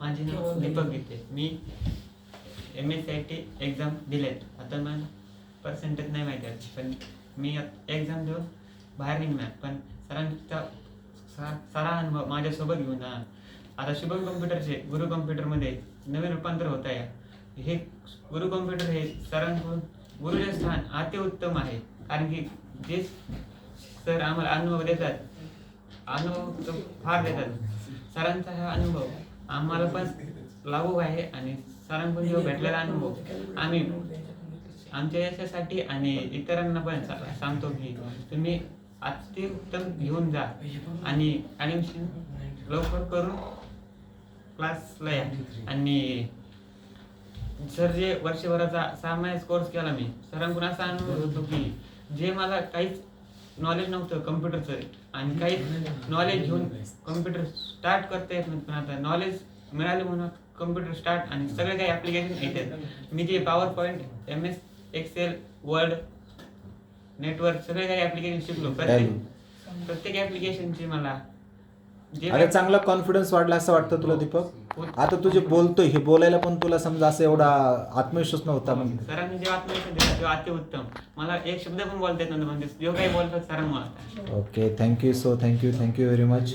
माझे नाव दीपक गीते. मी MSCIT exam दिलेत. आता मला पर्सेंटेज नाही माहिती आहे, पण मी एक्झाम देऊन बाहेर निघणार. पण सरांचा सारा अनुभव माझ्यासोबत घेऊन जाणार. आता शुभम कम्प्युटरचे गुरु कम्प्युटरमध्ये नवीन रूपांतर होत आहे. हे गुरु कम्प्युटर हे सरांकडून गुरुचे स्थान अतिउत्तम आहे. कारण की जे सर आम्हाला अनुभव देतात, अनुभव फार देतात. सरांचा हा अनुभव आम्हाला पण लागू आहे आणि सरांकडून जो भेटलेला अनुभव आम्ही आमच्या यशासाठी आणि इतरांना पण सांगतो की तुम्ही अतिउत्तम घेऊन जा आणि ॲडमिशन लवकर करून क्लासला या. आणि सर जे वर्षभराचा 6 महिन्याचा कोर्स केला मी, सरांकडून असा अनुभव होतो की जे मला काहीच नॉलेज नव्हतं कम्प्युटरचं आणि काही नॉलेज घेऊन कम्प्युटर स्टार्ट करता येत नव्हतं, पण आता नॉलेज मिळाले म्हणून कम्प्युटर स्टार्ट आणि सगळे काही ॲप्लिकेशन येतात. मी जे PowerPoint, MS Excel, Word, network सगळे काही ॲप्लिकेशन शिकलो. प्रत्येक ॲप्लिकेशनचे मला अरे चांगला कॉन्फिडन्स वाढला असं वाटतं तुला दीपक? आता तुझे बोलतोय, हे बोलायला पण तुला समजा असं एवढा आत्मविश्वास नव्हता मग. सरांनी जे आत्मविश्वास दिला तो अतिउत्तम. मला एक शब्द पण बोलता येत नव्हतं, म्हणजे जो काही बोलतात सरांमुळे. Okay, thank you very much.